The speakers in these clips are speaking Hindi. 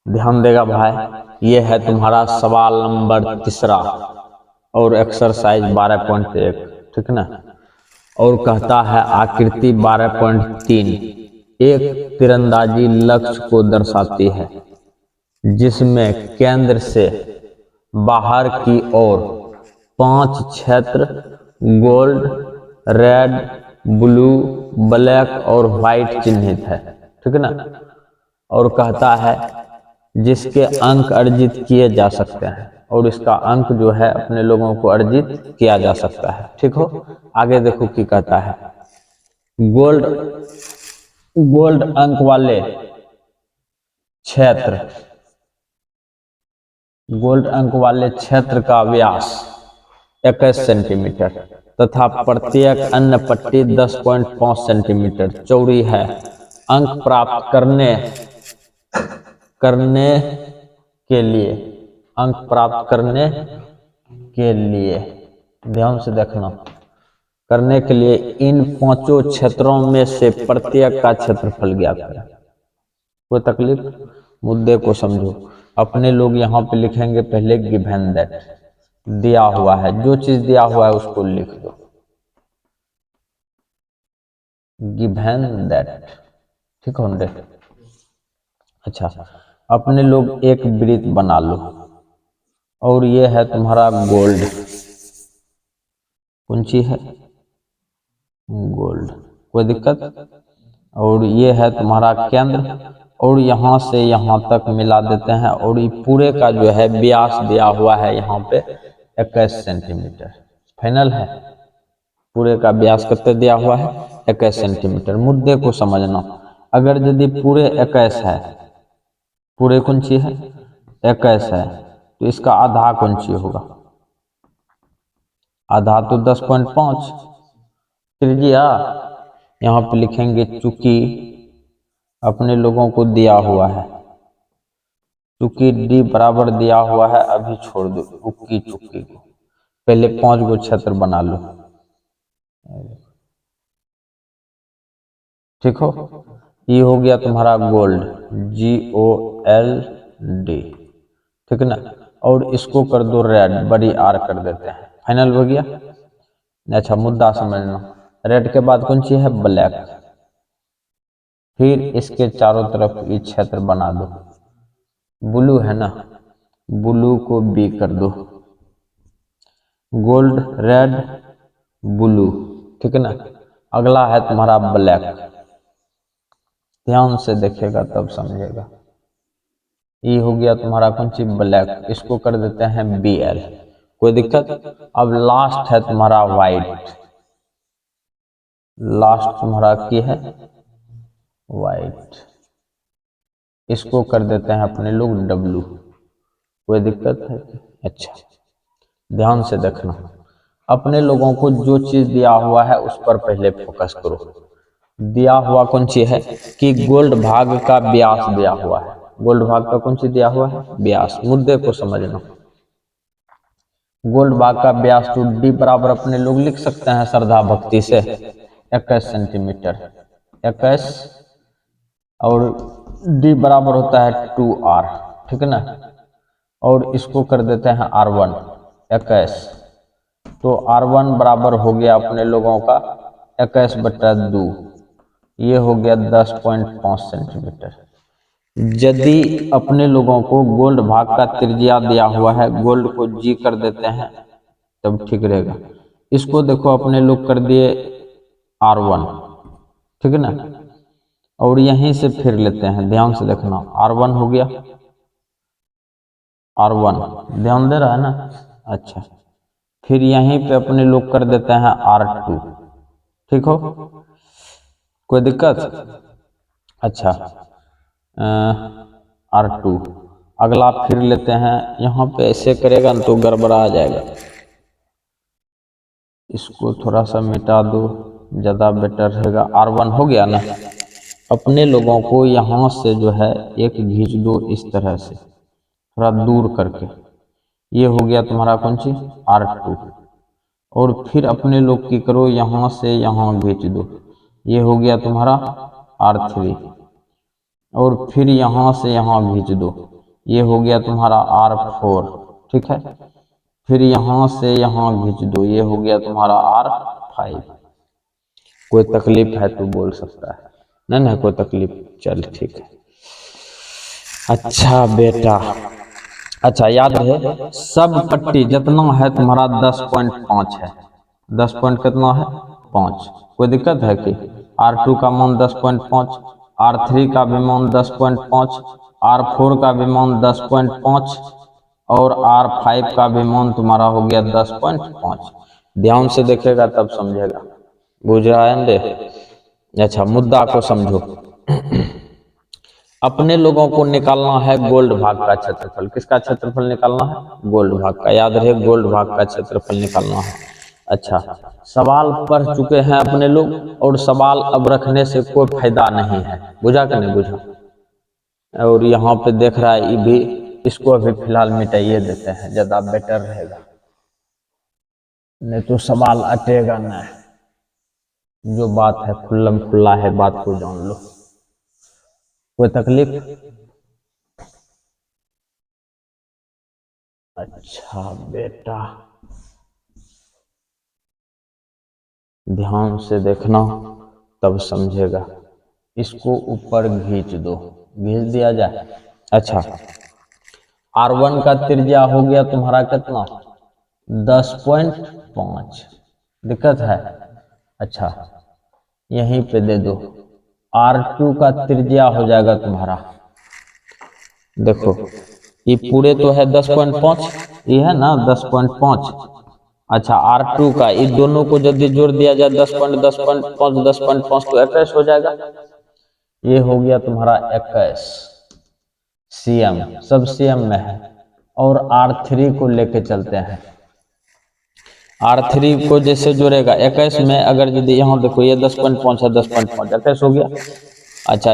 ध्यान देगा भाई। ये है तुम्हारा सवाल नंबर 3 और एक्सरसाइज 12.1, ठीक ना। और कहता है आकृति 12.3 एक तीरंदाजी लक्ष्य को दर्शाती है जिसमें केंद्र से बाहर की ओर 5 क्षेत्र गोल्ड, रेड, ब्लू, ब्लैक और व्हाइट चिन्हित है, ठीक ना। और कहता है जिसके अंक अर्जित किए जा सकते हैं, और इसका अंक जो है अपने लोगों को अर्जित किया जा सकता है, ठीक हो। आगे देखो क्या कहता है। गोल्ड गोल्ड अंक वाले क्षेत्र गोल्ड अंक वाले क्षेत्र का व्यास 21 सेंटीमीटर तथा प्रत्येक अन्य पट्टी 10.5 सेंटीमीटर चौड़ी है। अंक प्राप्त करने के लिए अंक प्राप्त करने के लिए ध्यान से देखना, करने के लिए इन 5 क्षेत्रों में से प्रत्येक का क्षेत्रफल ज्ञात करें। कोई तकलीफ? मुद्दे को समझो। अपने लोग यहाँ पे लिखेंगे पहले गिवन दैट, दिया हुआ है, जो चीज दिया हुआ है उसको लिख दो, गिवन दैट, ठीक है। अच्छा, अपने लोग एक वृत्त बना लो और ये है तुम्हारा गोल्ड, कौन सी है? गोल्ड, कोई दिक्कत? और ये है तुम्हारा केंद्र, और यहाँ से यहाँ तक मिला देते हैं, और ये पूरे का जो है व्यास दिया हुआ है यहाँ पे 21 सेंटीमीटर। फाइनल है, पूरे का व्यास कितना दिया हुआ है? 21 सेंटीमीटर। मुद्दे को समझना, अगर यदि पूरे 21 है, पूरे कौन सी है? 21 है, तो इसका आधा कौन सी होगा? आधा तो 10.5 त्रिज्या। यहाँ पे लिखेंगे चूंकि अपने लोगों को दिया हुआ है, चूंकि डी बराबर दिया हुआ है, अभी छोड़ दो उक्की चुक्की को, पहले 5 गो क्षेत्र बना लो, ठीक हो। ये हो गया तुम्हारा गोल्ड, GOLD, ठीक ना। और इसको कर दो रेड, बड़ी आर कर देते हैं, फाइनल हो गया। अच्छा, मुद्दा समझना, रेड के बाद कौन सी है? ब्लैक। फिर इसके चारों तरफ ये क्षेत्र बना दो। ब्लू है ना, ब्लू को बी कर दो, गोल्ड, रेड, ब्लू, ठीक है ना। अगला है तुम्हारा ब्लैक, ध्यान से देखेगा तब समझेगा। ये हो गया तुम्हारा कौन सी? ब्लैक, इसको कर देते हैं BL, कोई दिक्कत? अब लास्ट है तुम्हारा व्हाइट, लास्ट तुम्हारा क्या है? व्हाइट, इसको कर देते हैं अपने लोग W, कोई दिक्कत है? अच्छा, ध्यान से देखना, अपने लोगों को जो चीज दिया हुआ है उस पर पहले फोकस करो। दिया हुआ कौन सी है? कि गोल्ड भाग का व्यास दिया हुआ है, गोल्ड भाग का कौन सी दिया हुआ है? व्यास। मुद्दे को समझना, गोल्ड भाग का व्यास तो डी बराबर अपने लोग लिख सकते हैं श्रद्धा भक्ति से 21 सेंटीमीटर, 21, और डी बराबर होता है 2R, ठीक है ना। और इसको कर देते हैं R1 21, तो R1 बराबर हो गया अपने लोगों का 21/2, ये हो गया 10.5 सेंटीमीटर। यदि अपने लोगों को गोल्ड भाग का त्रिज्या दिया हुआ है, गोल्ड को G कर देते हैं तब ठीक रहेगा। इसको देखो अपने लोग कर दिए R1, ठीक है ना, और यहीं से फिर लेते हैं, ध्यान से देखना, R1 हो गया, R1 ध्यान दे रहा है ना। अच्छा, फिर यहीं पे अपने लोग कर देते हैं R2, ठीक हो, कोई दिक्कत? अच्छा, R2 अगला फिर लेते हैं, यहाँ पे ऐसे करेगा ना तो गड़बड़ा जाएगा, इसको थोड़ा सा मिटा दो, ज़्यादा बेटर रहेगा। R1 हो गया ना। अपने लोगों को यहाँ से जो है एक खींच दो इस तरह से, थोड़ा दूर करके, ये हो गया तुम्हारा कौन सी? R2। और फिर अपने लोग की करो, यहाँ से यहाँ खींच दो, ये हो गया तुम्हारा R3, और फिर यहाँ से यहाँ खींच दो, ये हो गया तुम्हारा R4, ठीक है। फिर यहाँ से यहाँ खींच दो, ये हो गया तुम्हारा R5। कोई तकलीफ है तो बोल सकता है, नहीं नहीं कोई तकलीफ, चल ठीक है। अच्छा बेटा, अच्छा याद है सब पट्टी जितना है तुम्हारा 10.5 है। 10 पॉइंट कितना है 5। कोई दिक्कत है कि R2 का मान 10.5, R3 का भी मान 10.5, R4 का भी मान 10.5 और R5 का भी मान तुम्हारा हो गया 10.5। ध्यान से देखेगा तब समझेगा, बुझ रहा है ना? अच्छा मुद्दा को समझो। अपने लोगों को निकालना है गोल्ड भाग का क्षेत्रफल। किसका क्षेत्रफल निकालना है? गोल्ड भाग का। याद रहे गोल्ड भाग का क्षेत्रफल निकालना है। अच्छा सवाल पढ़ चुके हैं अपने लोग और सवाल अब रखने से कोई फायदा नहीं है, बुझा कि नहीं बुझा? और यहाँ पे देख रहा है ये भी, इसको अभी फिलहाल मिटाइए देते हैं, ज्यादा बेटर रहेगा, नहीं तो सवाल अटेगा नहीं। जो बात है खुल्लम खुल्ला है, बात को जान लो। कोई तकलीफ? अच्छा बेटा ध्यान से देखना तब समझेगा। इसको ऊपर खींच दो, खींच दिया जाए। अच्छा R1 का त्रिज्या हो गया तुम्हारा कितना? 10.5। दिक्कत है? अच्छा यहीं पे दे दो। R2 का त्रिज्या हो जाएगा तुम्हारा, देखो ये पूरे तो है 10.5, ये है ना 10.5। अच्छा R2 का इन दोनों को यदि जोड़ दिया जाए 10.5 तो 21 हो जाएगा। ये हो गया तुम्हारा 21 CM, सब CM में है। और R3 को लेके चलते हैं। R3 को जैसे जोड़ेगा 21 में, अगर यदि यहाँ देखो ये 10.5 है, 10.5 21 हो गया। अच्छा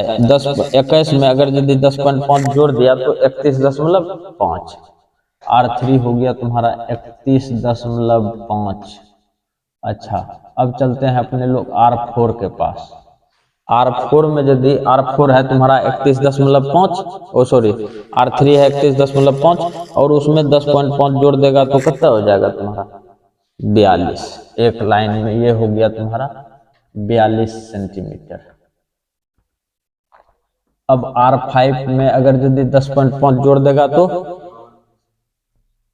21 में अगर यदि 10.5 जोड़ दिया तो 31.5। R3 हो गया तुम्हारा 31.5। अच्छा अब चलते हैं अपने लोग R4 के पास। R4 में यदि R4 है तुम्हारा 31.5, ओ सॉरी R3 है 31.5 और उसमें 10.5 जोड़ देगा तो कितना हो जाएगा तुम्हारा? 42। एक लाइन में ये हो गया तुम्हारा 42 सेंटीमीटर। अब R5 में अगर यदि 10.5 जोड़ देगा तो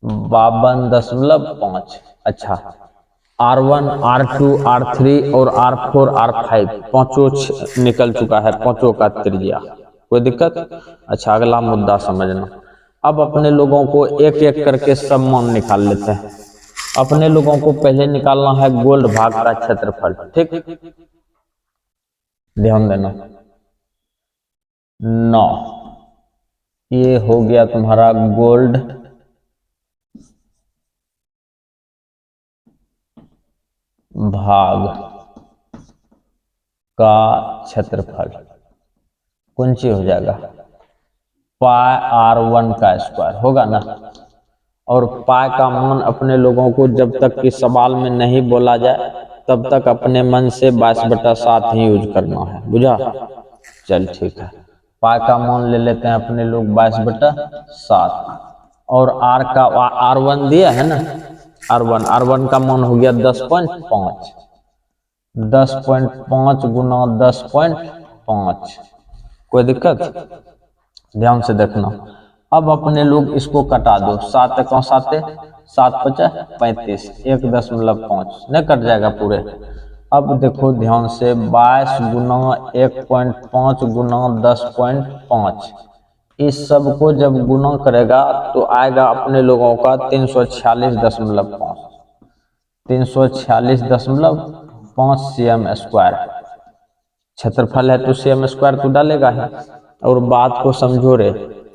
52.5। अच्छा R1, R2, R3 और R4, R5 पांचों निकल चुका है, पांचों का त्रिज्या। कोई दिक्कत? अच्छा अगला मुद्दा समझना। अब अपने लोगों को एक एक करके सब मान निकाल लेते हैं। अपने लोगों को पहले निकालना है गोल्ड भाग का क्षेत्रफल, ठीक? ध्यान देना। 9 ये हो गया तुम्हारा गोल्ड भाग का क्षेत्रफल। कौन सी हो जाएगा? पाई R1 का स्क्वायर होगा ना। और पाई का मान अपने लोगों को जब तक कि सवाल में नहीं बोला जाए तब तक अपने मन से 22/7 ही यूज करना है, बुझा? चल ठीक है, पाई का मान ले लेते हैं अपने लोग 22/7। और R1 दिया है ना, R1 का मान हो गया 10.5। 10.5 गुना 10.5। कोई दिक्कत? ध्यान से देखना। अब अपने लोग इसको कटा दो, 7 × 7 7 × 5 35, 1.5 नहीं कट जाएगा पूरे। अब देखो ध्यान से 22 गुना 1.5 गुना 10.5, इस सब को जब गुना करेगा तो आएगा अपने लोगों का 346.5। 346.5 CM स्क्वायर क्षेत्रफल है तो CM स्क्वायर तो डालेगा ही। और बात को समझो रे,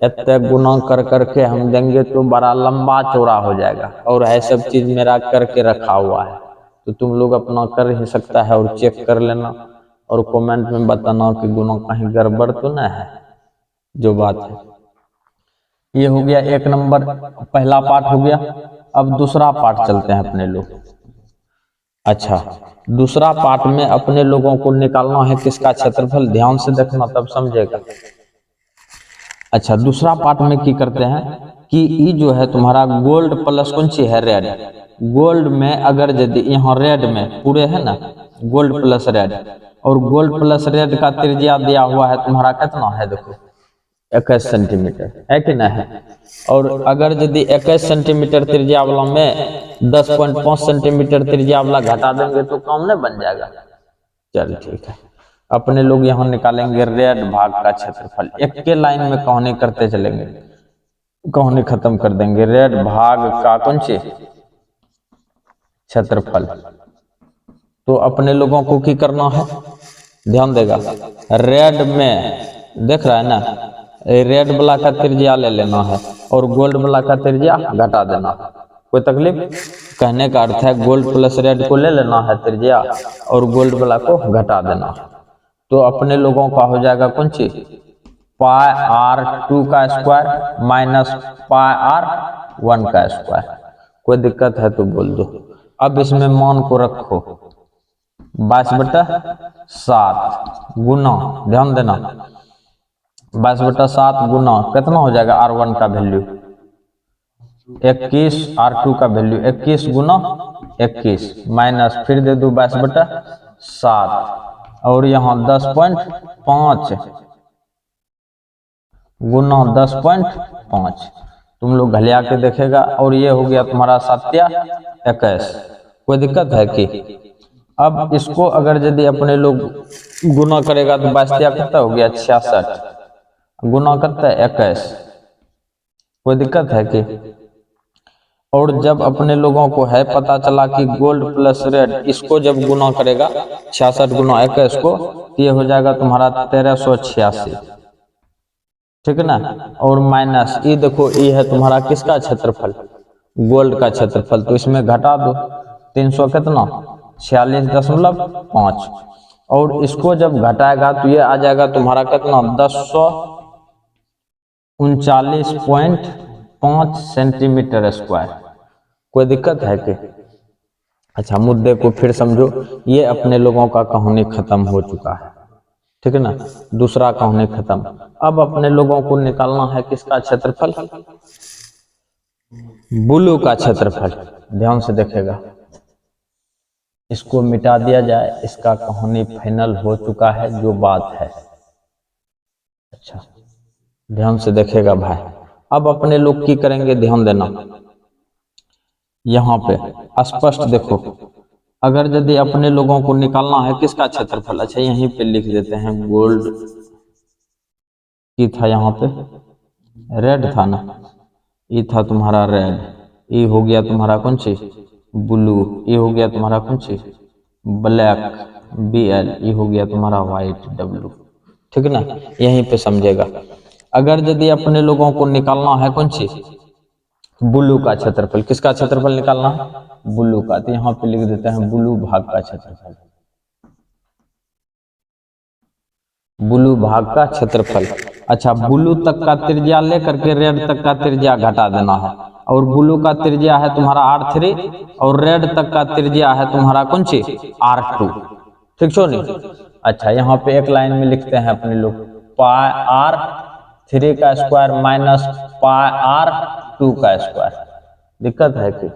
इतने गुना कर करके हम देंगे तो बड़ा लंबा चौड़ा हो जाएगा। और है सब चीज मेरा करके रखा हुआ है, तो तुम लोग अपना कर ही सकता है और चेक कर लेना और कमेंट में बताना कि गुना कहीं गड़बड़ तो नहीं है। जो बात है ये हो गया 1 नंबर, पहला पार्ट हो गया। अब दूसरा पार्ट चलते हैं अपने लोग। अच्छा दूसरा पार्ट में अपने लोगों को निकालना है किसका क्षेत्रफल? ध्यान से देखना तब समझेगा। अच्छा, दूसरा पार्ट में की करते हैं कि ये जो है तुम्हारा गोल्ड प्लस कौन सी है, रेड। गोल्ड में अगर यदि यहाँ रेड में पूरे है ना, गोल्ड प्लस रेड, और गोल्ड प्लस रेड का त्रिज्या दिया हुआ है तुम्हारा कितना है, देखो 21 सेंटीमीटर है कि नहीं है। और अगर यदि 21 सेंटीमीटर त्रिज्या वाला में 10.5 सेंटीमीटर त्रिज्या वाला घटा देंगे तो काम नहीं बन जाएगा। चल ठीक है, अपने लोग यहाँ निकालेंगे रेड भाग का क्षेत्रफल। एक के लाइन में कहानी करते चलेंगे, कहानी खत्म कर देंगे। रेड भाग का कौन सी क्षेत्रफल, तो अपने लोगों को की करना है, ध्यान देगा। रेड में देख रहा है ना, रेड वाला का त्रिज्या ले लेना है और गोल्ड वाला का त्रिज्या घटा देना। कोई तकलीफ, कहने का अर्थ है गोल्ड प्लस रेड को ले लेना है त्रिज्या और गोल्ड वाला को घटा देना। तो अपने लोगों का हो जाएगा कौन सी, पाई आर 2 का स्क्वायर माइनस पाई आर 1 का स्क्वायर। कोई दिक्कत है तो बोल दो। अब इसमें मान को रखो 22/7 गुना, ध्यान देना 22/7 गुना कितना हो जाएगा, R1 का वैल्यू 21, R2 का वैल्यू 21 गुना 21 माइनस फिर दे दो 22/7 और यहाँ 10.5 गुना 10.5। तुम लोग घलिया के देखेगा और ये हो गया तुम्हारा 7×21। कोई दिक्कत है कि, अब इसको अगर यदि अपने लोग गुना करेगा तो 22 कितना हो गया 66 गुना करता है 21। कोई दिक्कत है कि, और जब अपने लोगों को है पता चला कि गोल्ड प्लस रेड, इसको जब गुना करेगा 66 गुना 21 को, तो ये हो जाएगा तुम्हारा 1386, ठीक है ना। और माइनस ये देखो, ये है तुम्हारा किसका क्षेत्रफल, गोल्ड का क्षेत्रफल। तो इसमें घटा दो 300 कितना 46.5, और इसको जब घटाएगा तो ये आ जाएगा तुम्हारा कितना 1039.5 सेंटीमीटर स्क्वायर। कोई दिक्कत है कि, अच्छा मुद्दे को फिर समझो। ये अपने लोगों का कहानी खत्म हो चुका है, ठीक है ना, दूसरा कहानी खत्म। अब अपने लोगों को निकालना है किसका क्षेत्रफल, ब्लू का क्षेत्रफल। ध्यान से देखेगा, इसको मिटा दिया जाए, इसका कहानी फाइनल हो चुका है जो बात है। अच्छा ध्यान से देखेगा भाई। अब अपने लोग की करेंगे, ध्यान देना, यहाँ पे स्पष्ट देखो। अगर यदि अपने लोगों को निकालना है किसका क्षेत्रफल, अच्छा यहीं पे लिख देते हैं, गोल्ड की था, यहाँ पे रेड था ना, ये था तुम्हारा रेड, ये हो गया तुम्हारा कौन सी ब्लू, ये हो गया तुम्हारा कौन सी ब्लैक BL, ये हो गया तुम्हारा व्हाइट W, ठीक है ना। यहीं पे समझेगा। अगर यदि अपने लोगों को निकालना है कौन सी ब्लू का क्षेत्रफल, किसका क्षेत्रफल निकालना है, ब्लू का, तो यहाँ पे लिख देते हैं ब्लू भाग का क्षेत्रफल। ब्लू भाग का क्षेत्रफल। अच्छा, ब्लू तक का त्रिज्या लेकर के रेड तक का त्रिज्या घटा देना है, और ब्लू का त्रिज्या है तुम्हारा R3 और रेड तक का त्रिज्या है तुम्हारा कौन सी R2, ठीक छो नहीं। अच्छा यहाँ पे एक लाइन में लिखते हैं अपने लोग, पाई R3 का स्क्वायर माइनस पाई R2 का स्क्वायर। दिक्कत है कि,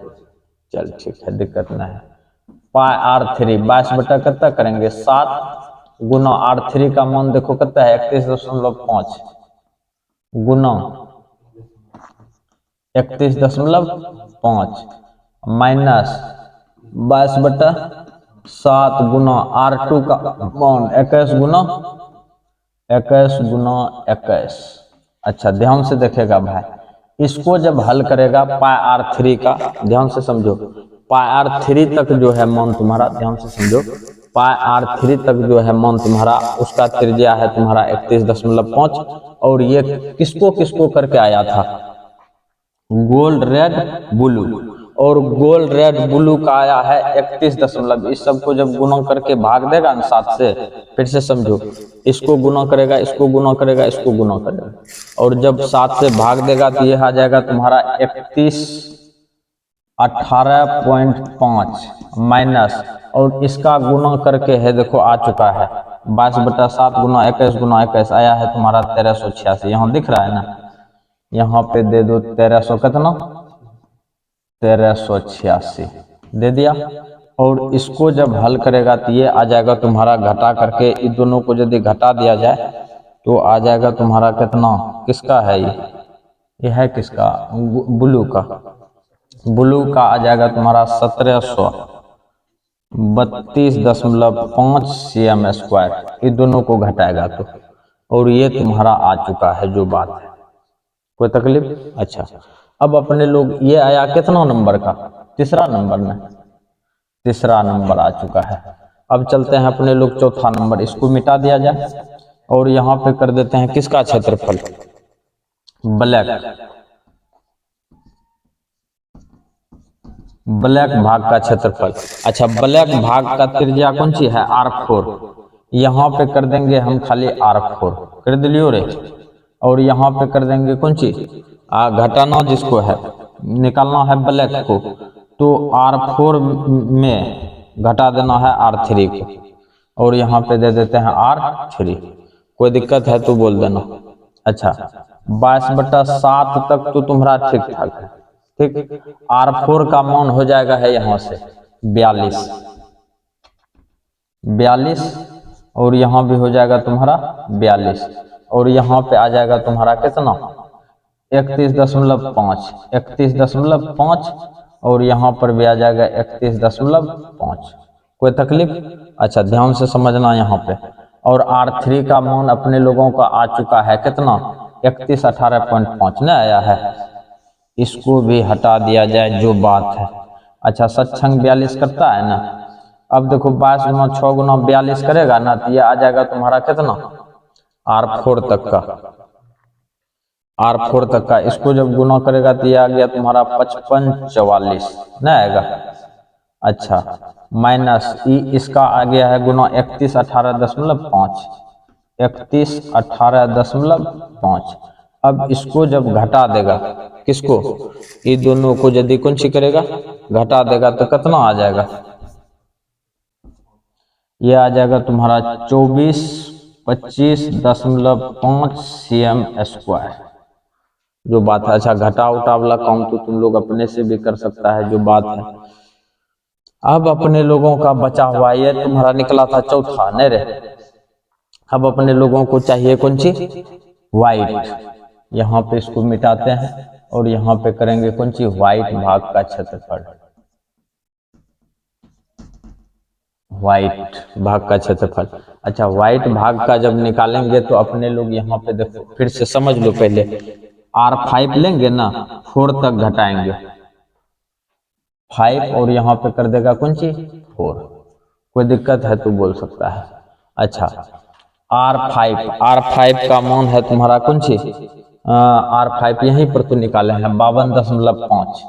चल ठीक है, दिक्कत नहीं है। पाई R3 22 कितना करेंगे 7 गुना R3 का मान देखो कितना है 31.5 गुना 31.5 माइनस 22/7 गुना R2 का मान 21 गुना 21। अच्छा ध्यान से देखेगा भाई, इसको जब हल करेगा पाई R3 का, ध्यान से समझो, पाई R3 तक जो है मान तुम्हारा, ध्यान से समझो, पाई R3 तक जो है मान तुम्हारा, उसका त्रिज्या है तुम्हारा 31.5, और ये किसको किसको करके आया था, गोल्ड रेड ब्लू, और गोल्ड रेड ब्लू का आया है 31 इस सबको जब गुना करके भाग देगा ना 7 से, फिर से समझो, इसको गुना करेगा, इसको गुना करेगा, इसको गुना करेगा, और जब 7 से भाग देगा तो यह आ जाएगा तुम्हारा 18.5 माइनस, और इसका गुना करके है देखो आ चुका है 22/7 गुना 21 गुना 21 आया है तुम्हारा 1386। यहाँ दिख रहा है ना, यहाँ पे दे दो 1300 कितना 1386 दे दिया। और इसको जब हल करेगा तो ये आ जाएगा तुम्हारा, घटा करके इन दोनों को यदि घटा दिया जाए तो आ जाएगा तुम्हारा कितना, किसका है ये है किसका, ब्लू का। ब्लू का आ जाएगा तुम्हारा 1732.5 cm²। इन दोनों को घटाएगा तो, और ये तुम्हारा आ चुका है जो बात है। कोई तकलीफ? अच्छा, अब अपने लोग ये आया कितना नंबर का, तीसरा नंबर में, तीसरा नंबर आ चुका है। अब चलते हैं अपने लोग चौथा नंबर, इसको मिटा दिया जाए और यहाँ पे कर देते हैं किसका क्षेत्रफल, ब्लैक भाग का क्षेत्रफल। अच्छा, ब्लैक भाग का त्रिज्या कौन सी है, R4। यहाँ पे कर देंगे हम खाली R4 कर दिलियो रे। और यहाँ पे कर देंगे कौन सी, घटाना जिसको है, निकालना है ब्लैक को, तो R4 में घटा देना है R3 को, और यहाँ पे दे देते हैं R3। कोई दिक्कत है तो बोल देना। अच्छा, 22/7 तक तो तुम्हारा ठीक ठाक है, ठीक। R4 का मान हो जाएगा है यहाँ से 42, और यहाँ भी हो जाएगा तुम्हारा 42, और यहाँ पे आ जाएगा तुम्हारा कितना 31.5, और यहाँ पर भी आ जाएगा 31.5। कोई तकलीफ? अच्छा, ध्यान से समझना यहाँ पे। और R3 का मान अपने लोगों का आ चुका है कितना, 3118.5 न आया है, इसको भी हटा दिया जाए जो बात है। अच्छा, सत्संग 42 करता है ना, अब देखो 22 गुना 6 गुना 42 करेगा ना, तो ये आ जाएगा तुम्हारा कितना R4 तक का। इसको जब गुना करेगा तो ये आ गया तुम्हारा 5544 न आएगा। अच्छा, माइनस इसका आ गया है गुना 3118.5। अब इसको जब घटा देगा, किसको, ये दोनों को यदि कौन सी करेगा, घटा देगा, तो कितना आ जाएगा, ये आ जाएगा तुम्हारा 2425.5 cm², जो बात है। अच्छा, घटा उटा वाला काम तो तुम लोग अपने से भी कर सकता है जो बात है। अब अपने लोगों का बचा हुआ ये तुम्हारा निकला था चौथा नहीं रे। अब अपने लोगों को चाहिए कौन सी, व्हाइट। यहाँ पे इसको मिटाते हैं और यहाँ पे करेंगे कौन सी, व्हाइट भाग का क्षेत्रफल। व्हाइट भाग का क्षेत्रफल। अच्छा, व्हाइट भाग का जब निकालेंगे तो अपने लोग यहाँ पे देखो, फिर से समझ लो, पहले R5 लेंगे ना, 4 तक घटाएंगे 5, और यहाँ पे कर देगा कौन सी 4। कोई दिक्कत है तो बोल सकता है। अच्छा, R5 का मान है तुम्हारा कौन सी, R5 यहीं पर तो निकाले हैं 52.5,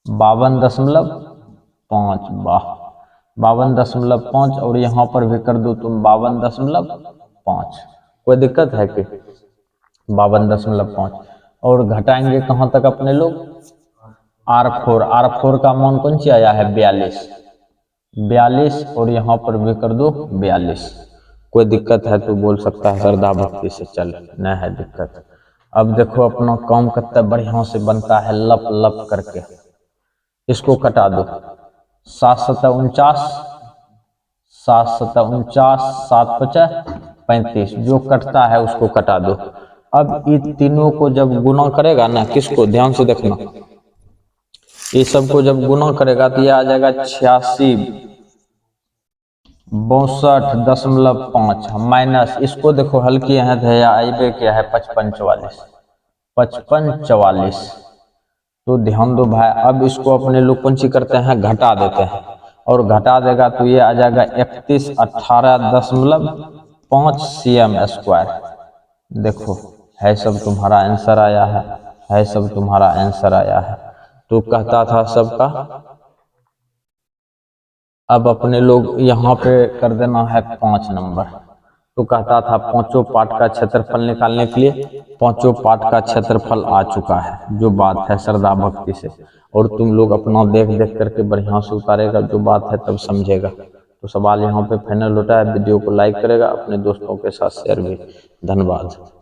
52.5, और यहाँ पर भी कर दो तुम 52.5। कोई दिक्कत है कि 52.5, और घटाएंगे कहाँ तक अपने लोग, R4 का मान कौन सी आया है 42, और यहाँ पर भी कर दो 42। कोई दिक्कत है तो बोल सकता है, श्रद्धा भक्ति से चल, न है दिक्कत। अब देखो अपना काम कितना बढ़िया से बनता है, लप लप करके। इसको कटा दो, 7 सत्ता 49, 7 पचा 35, जो कटता है उसको कटा दो। अब इन तीनों को जब गुना करेगा ना, किसको, ध्यान से देखना, ये सबको जब गुना करेगा तो ये आ जाएगा 8662.5 माइनस, इसको देखो हल किए हैं तो आईबे क्या है 5544। तो ध्यान दो भाई, अब इसको अपने लोग कौन सी करते हैं, घटा देते हैं, और घटा देगा तो ये आ जाएगा 3118.5 cm²। देखो है सब तुम्हारा आंसर आया है सब तुम्हारा आंसर आया है। तो कहता था सबका, अब अपने लोग यहाँ पे कर देना है 5 नंबर। तो कहता था पांचों पार्ट का क्षेत्रफल निकालने के लिए, पांचों पार्ट का क्षेत्रफल आ चुका है, जो बात है श्रद्धा भक्ति से। और तुम लोग अपना देख देख करके बढ़िया से उतारेगा जो बात है, तब समझेगा। तो तो सवाल यहाँ पे फाइनल होता है। वीडियो को लाइक करेगा, अपने दोस्तों के साथ शेयर भी। धन्यवाद।